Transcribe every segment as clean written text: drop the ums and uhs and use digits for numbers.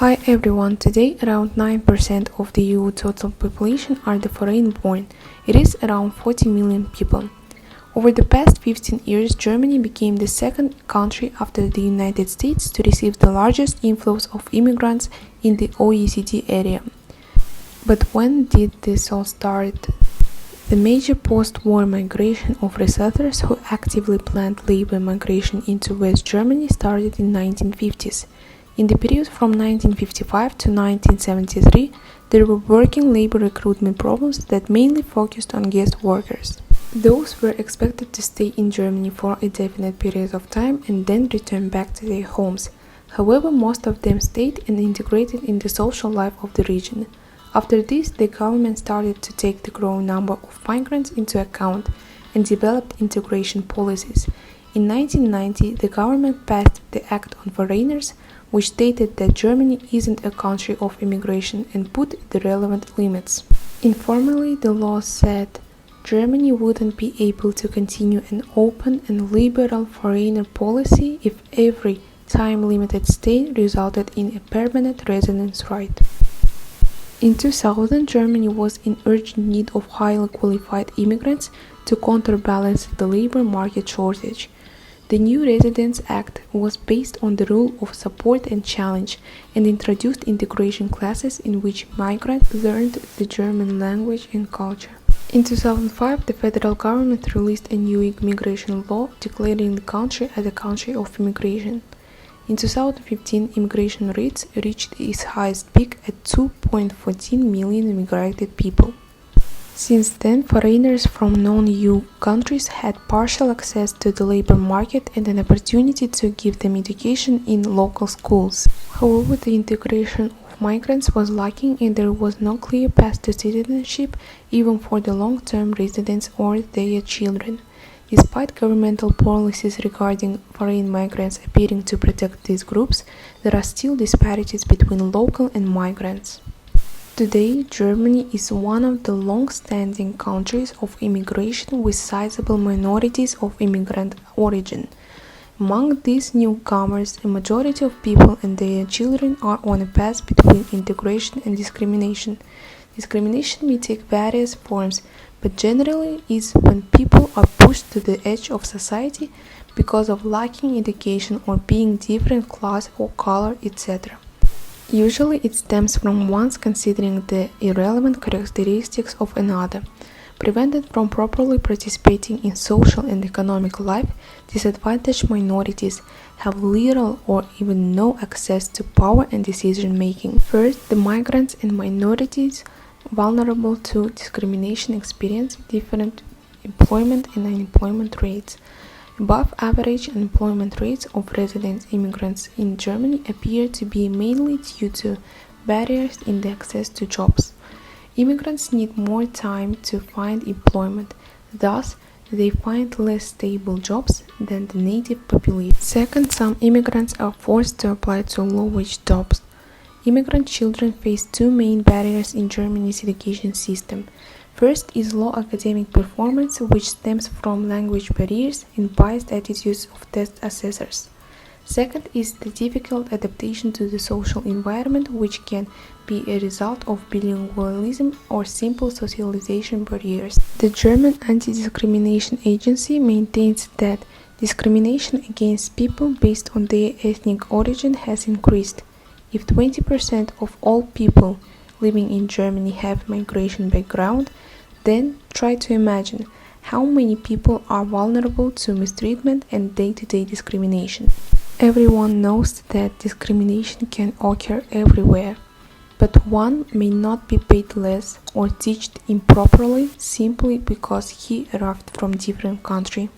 Hi everyone, today around 9% of the EU total population are the foreign born. It is around 40 million people. Over the past 15 years, Germany became the second country after the United States to receive the largest inflows of immigrants in the OECD area. But when did this all start? The major post-war migration of resettlers who actively planned labor migration into West Germany started in the 1950s. In the period from 1955 to 1973, there were working labor recruitment programs that mainly focused on guest workers. Those were expected to stay in Germany for a definite period of time and then return back to their homes. However, most of them stayed and integrated in the social life of the region. After this, the government started to take the growing number of migrants into account and developed integration policies. In 1990, the government passed the Act on Foreigners, which stated that Germany isn't a country of immigration and put the relevant limits. Informally, the law said Germany wouldn't be able to continue an open and liberal foreigner policy if every time-limited stay resulted in a permanent residence right. In 2000, Germany was in urgent need of highly qualified immigrants to counterbalance the labor market shortage. The new Residence Act was based on the rule of support and challenge and introduced integration classes in which migrants learned the German language and culture. In 2005, the federal government released a new immigration law declaring the country as a country of immigration. In 2015, immigration rates reached its highest peak at 2.14 million immigrated people. Since then, foreigners from non-EU countries had partial access to the labor market and an opportunity to give them education in local schools. However, the integration of migrants was lacking and there was no clear path to citizenship even for the long-term residents or their children. Despite governmental policies regarding foreign migrants appearing to protect these groups, there are still disparities between local and migrants. Today, Germany is one of the long-standing countries of immigration with sizable minorities of immigrant origin. Among these newcomers, a majority of people and their children are on a path between integration and discrimination. Discrimination may take various forms, but generally is when people are pushed to the edge of society because of lacking education or being different class or color, etc. Usually it stems from one's considering the irrelevant characteristics of another. Prevented from properly participating in social and economic life, disadvantaged minorities have little or even no access to power and decision making. First, the migrants and minorities vulnerable to discrimination experience different employment and unemployment rates. Above average unemployment rates of resident immigrants in Germany appear to be mainly due to barriers in the access to jobs. Immigrants need more time to find employment, thus they find less stable jobs than the native population. Second, some immigrants are forced to apply to low-wage jobs. Immigrant children face two main barriers in Germany's education system. First is low academic performance, which stems from language barriers and biased attitudes of test assessors. Second is the difficult adaptation to the social environment, which can be a result of bilingualism or simple socialization barriers. The German Anti-Discrimination Agency maintains that discrimination against people based on their ethnic origin has increased. If 20% of all people living in Germany have migration background, then try to imagine how many people are vulnerable to mistreatment and day-to-day discrimination. Everyone knows that discrimination can occur everywhere, but one may not be paid less or taught improperly simply because he arrived from a different country.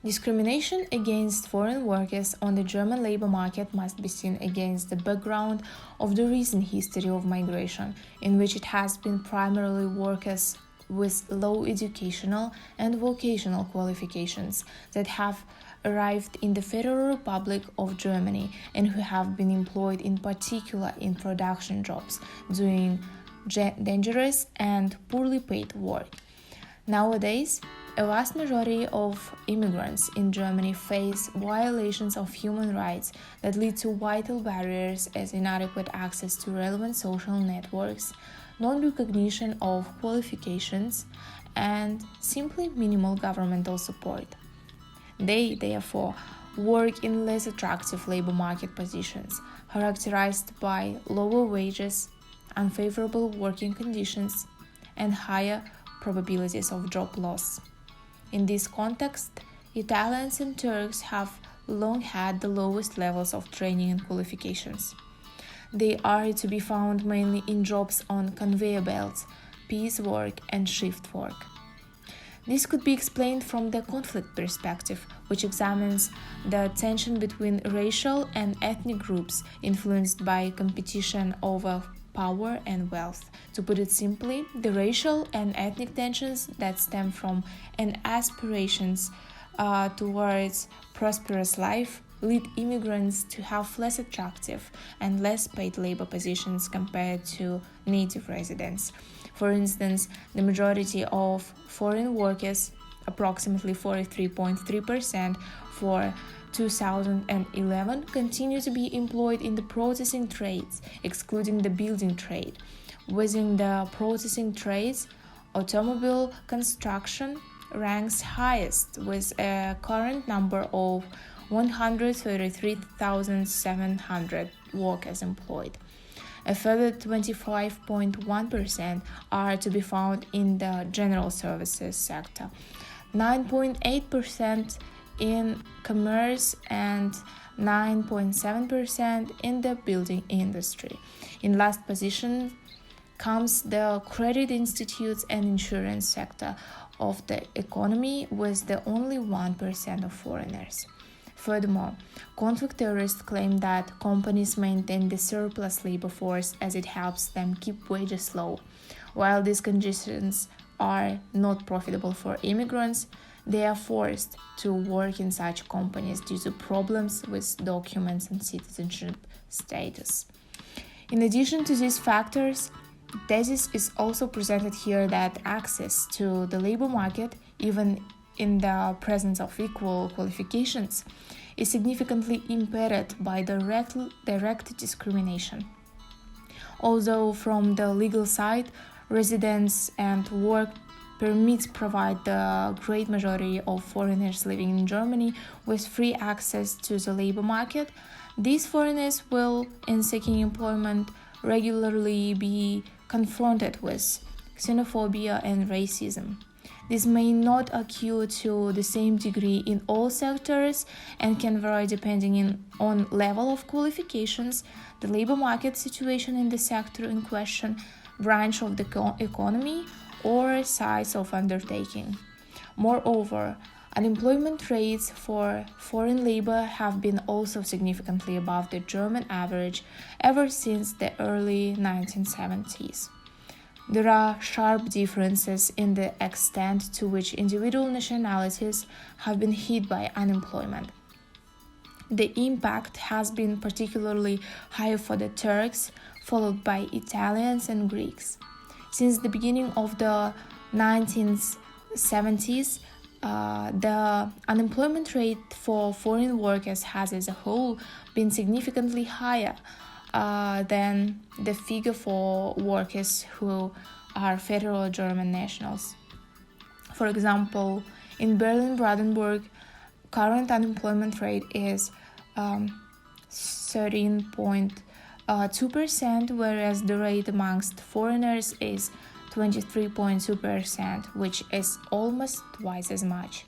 Discrimination against foreign workers on the German labor market must be seen against the background of the recent history of migration, in which it has been primarily workers with low educational and vocational qualifications that have arrived in the Federal Republic of Germany and who have been employed in particular in production jobs, doing dangerous and poorly paid work. Nowadays, a vast majority of immigrants in Germany face violations of human rights that lead to vital barriers as inadequate access to relevant social networks, non-recognition of qualifications, and simply minimal governmental support. They, therefore, work in less attractive labor market positions, characterized by lower wages, unfavorable working conditions, and higher probabilities of job loss. In this context, Italians and Turks have long had the lowest levels of training and qualifications. They are to be found mainly in jobs on conveyor belts, piecework, and shift work. This could be explained from the conflict perspective, which examines the tension between racial and ethnic groups influenced by competition over power and wealth. To put it simply, the racial and ethnic tensions that stem from an aspirations towards prosperous life lead immigrants to have less attractive and less paid labor positions compared to native residents. For instance, the majority of foreign workers, approximately 43.3% for 2011, continue to be employed in the processing trades, excluding the building trade. Within the processing trades, automobile construction ranks highest with a current number of 133,700 workers employed. A further 25.1% are to be found in the general services sector, 9.8% in commerce, and 9.7% in the building industry. In last position comes the credit institutes and insurance sector of the economy, with the only 1% of foreigners. Furthermore, conflict theorists claim that companies maintain the surplus labor force as it helps them keep wages low. While these conditions are not profitable for immigrants, they are forced to work in such companies due to problems with documents and citizenship status. In addition to these factors, the thesis is also presented here that access to the labor market, even in the presence of equal qualifications, is significantly impaired by direct discrimination. Although from the legal side, residence and work permits provide the great majority of foreigners living in Germany with free access to the labor market, these foreigners will, in seeking employment, regularly be confronted with xenophobia and racism. This may not occur to the same degree in all sectors and can vary depending on level of qualifications, the labor market situation in the sector in question, branch of the economy, or size of undertaking. Moreover, unemployment rates for foreign labor have been also significantly above the German average ever since the early 1970s. There are sharp differences in the extent to which individual nationalities have been hit by unemployment. The impact has been particularly high for the Turks, followed by Italians and Greeks. Since the beginning of the 1970s, the unemployment rate for foreign workers has as a whole been significantly higher than the figure for workers who are federal German nationals. For example, in Berlin-Brandenburg, current unemployment rate is 13.2%, whereas the rate amongst foreigners is 23.2%, which is almost twice as much.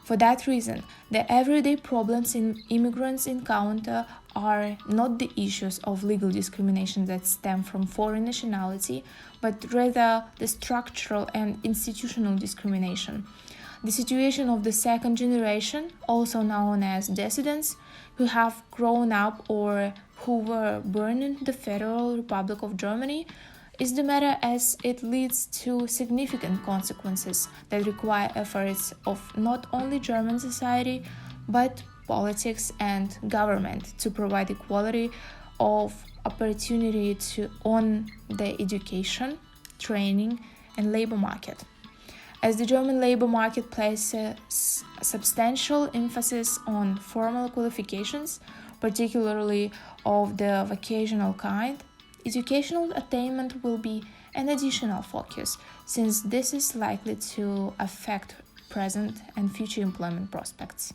For that reason, the everyday problems immigrants encounter are not the issues of legal discrimination that stem from foreign nationality, but rather the structural and institutional discrimination. The situation of the second generation, also known as dissidents, who have grown up or who were born in the Federal Republic of Germany, is the matter as it leads to significant consequences that require efforts of not only German society, but politics and government to provide equality of opportunity on the education, training, and labor market. As the German labor market places substantial emphasis on formal qualifications, particularly of the vocational kind, educational attainment will be an additional focus, since this is likely to affect present and future employment prospects.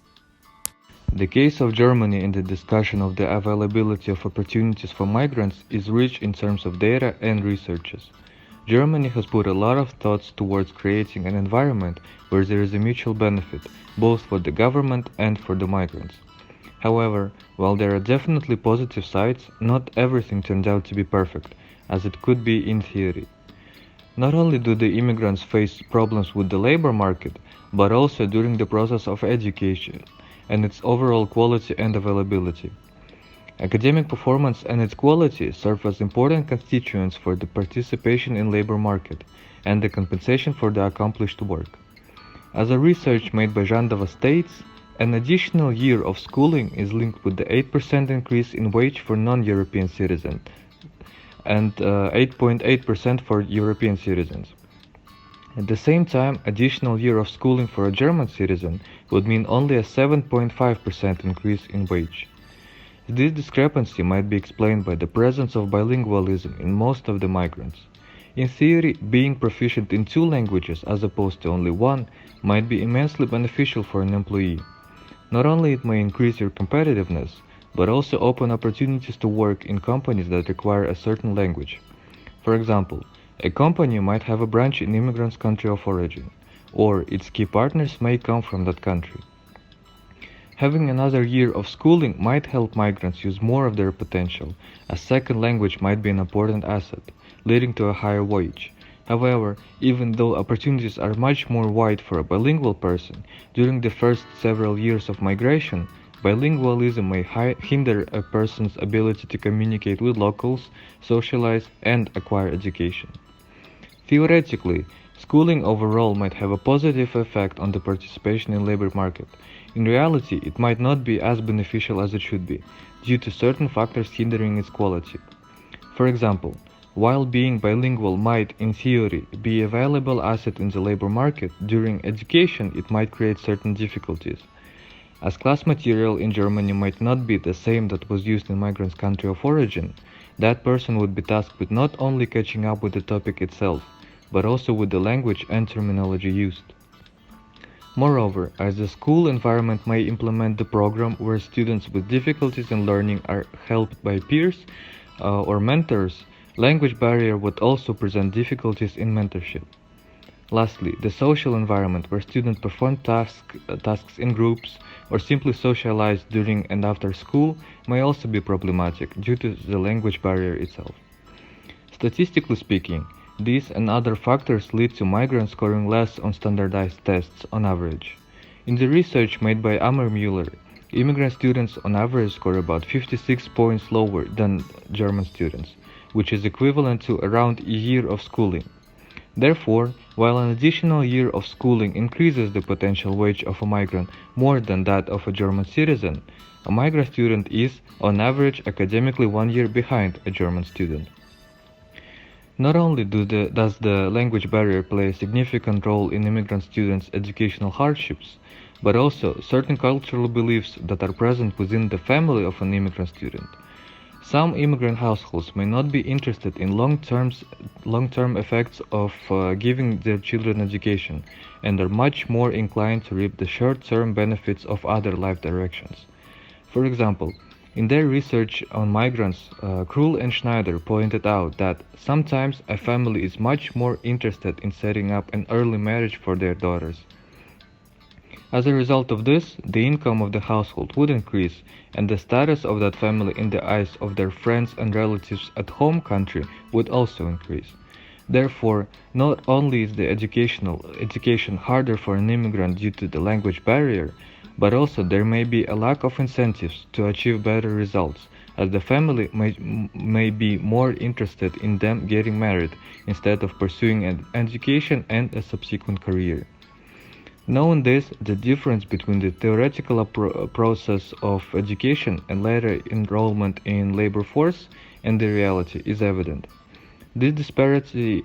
The case of Germany in the discussion of the availability of opportunities for migrants is rich in terms of data and researches. Germany has put a lot of thoughts towards creating an environment where there is a mutual benefit, both for the government and for the migrants. However, while there are definitely positive sides, not everything turned out to be perfect, as it could be in theory. Not only do the immigrants face problems with the labor market, but also during the process of education and its overall quality and availability. Academic performance and its quality serve as important constituents for the participation in labor market and the compensation for the accomplished work. As a research made by Jandava states, an additional year of schooling is linked with the 8% increase in wage for non-European citizens and 8.8% for European citizens. At the same time, additional year of schooling for a German citizen would mean only a 7.5% increase in wage. This discrepancy might be explained by the presence of bilingualism in most of the migrants. In theory, being proficient in two languages as opposed to only one might be immensely beneficial for an employee. Not only it may increase your competitiveness, but also open opportunities to work in companies that require a certain language. For example, a company might have a branch in immigrant's country of origin, or its key partners may come from that country. Having another year of schooling might help migrants use more of their potential. A second language might be an important asset, leading to a higher wage. However, even though opportunities are much more wide for a bilingual person, during the first several years of migration, bilingualism may hinder a person's ability to communicate with locals, socialize, and acquire education. Theoretically, schooling overall might have a positive effect on the participation in labor market. In reality, it might not be as beneficial as it should be, due to certain factors hindering its quality. For example, while being bilingual might, in theory, be a valuable asset in the labor market, during education it might create certain difficulties. As class material in Germany might not be the same that was used in migrant's country of origin, that person would be tasked with not only catching up with the topic itself, but also with the language and terminology used. Moreover, as the school environment may implement the program where students with difficulties in learning are helped by peers or mentors, language barrier would also present difficulties in mentorship. Lastly, the social environment where students perform tasks in groups or simply socialize during and after school may also be problematic due to the language barrier itself. Statistically speaking, these and other factors lead to migrants scoring less on standardized tests on average. In the research made by Amr Müller, immigrant students on average score about 56 points lower than German students, which is equivalent to around a year of schooling. Therefore, while an additional year of schooling increases the potential wage of a migrant more than that of a German citizen, a migrant student is, on average, academically 1 year behind a German student. Not only does the language barrier play a significant role in immigrant students' educational hardships, but also certain cultural beliefs that are present within the family of an immigrant student. Some immigrant households may not be interested in long-term effects of giving their children education, and are much more inclined to reap the short-term benefits of other life directions. For example, in their research on migrants, Krull and Schneider pointed out that sometimes a family is much more interested in setting up an early marriage for their daughters. As a result of this, the income of the household would increase, and the status of that family in the eyes of their friends and relatives at home country would also increase. Therefore, not only is the education harder for an immigrant due to the language barrier, but also there may be a lack of incentives to achieve better results, as the family may be more interested in them getting married instead of pursuing an education and a subsequent career. Knowing this, the difference between the theoretical process of education and later enrollment in labor force and the reality is evident. This disparity,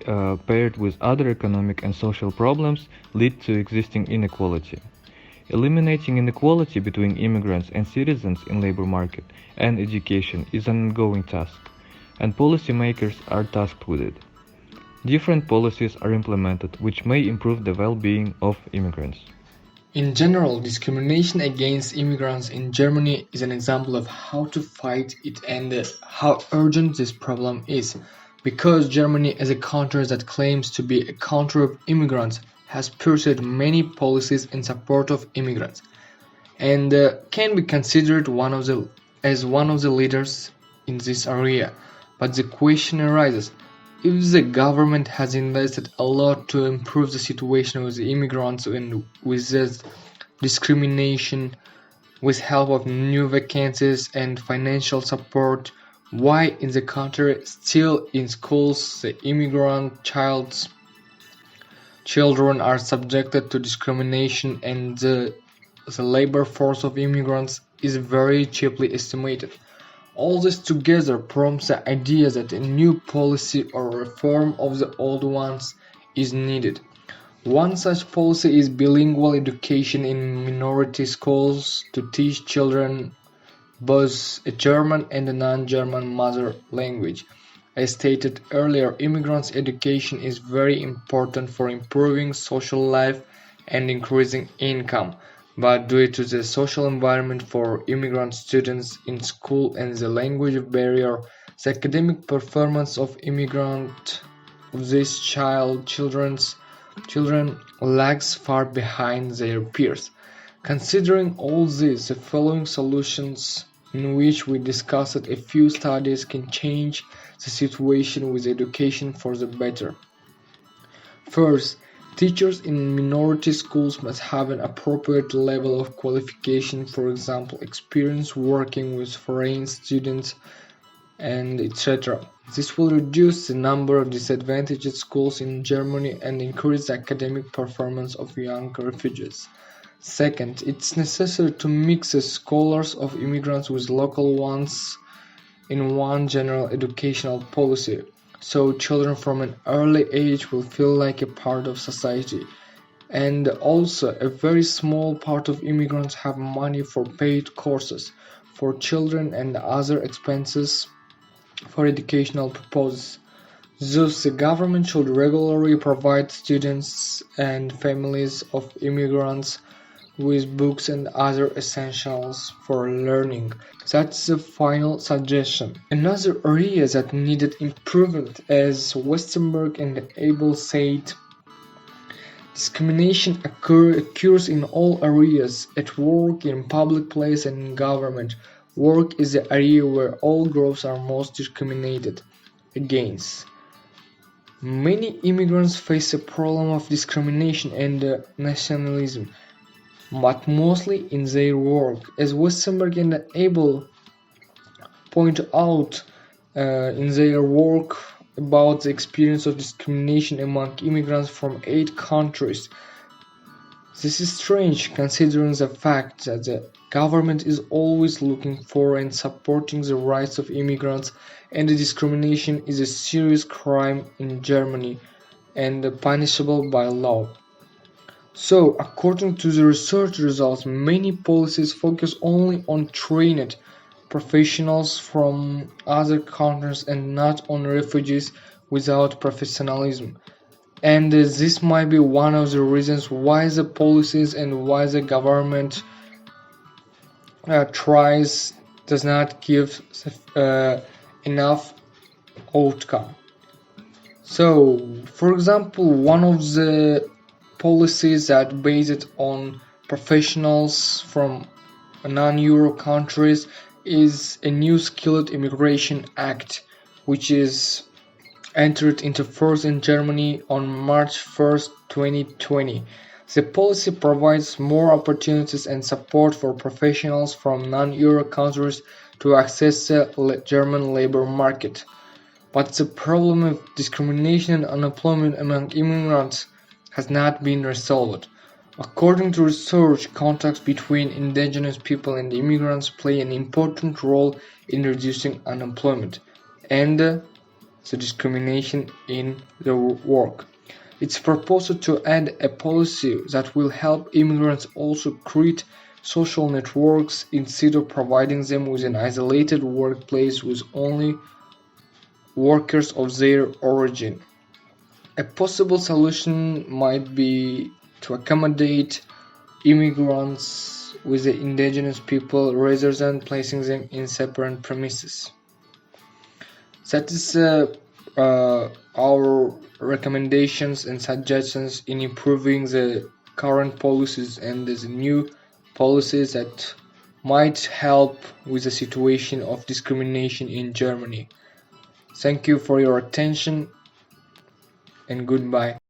paired with other economic and social problems, lead to existing inequality. Eliminating inequality between immigrants and citizens in labor market and education is an ongoing task, and policymakers are tasked with it. Different policies are implemented which may improve the well-being of immigrants. In general, discrimination against immigrants in Germany is an example of how to fight it and how urgent this problem is. Because Germany, as a country that claims to be a country of immigrants, has pursued many policies in support of immigrants, and can be considered as one of the leaders in this area. But the question arises, if the government has invested a lot to improve the situation with the immigrants and with this discrimination, with help of new vacancies and financial support, why in the country still in schools the immigrant children are subjected to discrimination and the labor force of immigrants is very cheaply estimated? All this together prompts the idea that a new policy or reform of the old ones is needed. One such policy is bilingual education in minority schools to teach children both a German and a non-German mother language. As stated earlier, immigrants' education is very important for improving social life and increasing income. But due to the social environment for immigrant students in school and the language barrier, the academic performance of these children lags far behind their peers. Considering all this, the following solutions in which we discussed a few studies can change the situation with education for the better. First, teachers in minority schools must have an appropriate level of qualification, for example, experience working with foreign students, and etc. This will reduce the number of disadvantaged schools in Germany and increase the academic performance of young refugees. Second, it's necessary to mix the scholars of immigrants with local ones in one general educational policy, so children from an early age will feel like a part of society. And also, a very small part of immigrants have money for paid courses for children and other expenses for educational purposes. Thus, the government should regularly provide students and families of immigrants with books and other essentials for learning. That's the final suggestion. Another area that needed improvement, as Westenberg and Abel said, discrimination occurs in all areas, at work, in public place and in government. Work is the area where all groups are most discriminated against. Many immigrants face a problem of discrimination and nationalism, but mostly in their work. As Westenberg and Abel point out in their work about the experience of discrimination among immigrants from 8 countries. This is strange considering the fact that the government is always looking for and supporting the rights of immigrants, and the discrimination is a serious crime in Germany and punishable by law. So, according to the research results, many policies focus only on trained professionals from other countries and not on refugees without professionalism. And this might be one of the reasons why the policies and why the government does not give enough outcome. So, for example, one of the policies that based on professionals from non-Euro countries is a new Skilled Immigration Act, which is entered into force in Germany on March 1st, 2020. The policy provides more opportunities and support for professionals from non-Euro countries to access the German labor market. But the problem of discrimination and unemployment among immigrants has not been resolved. According to research, contacts between indigenous people and immigrants play an important role in reducing unemployment. And the discrimination in the work. It's proposed to add a policy that will help immigrants also create social networks instead of providing them with an isolated workplace with only workers of their origin. A possible solution might be to accommodate immigrants with the indigenous people rather than placing them in separate premises. That is our recommendations and suggestions in improving the current policies and the new policies that might help with the situation of discrimination in Germany. Thank you for your attention and goodbye.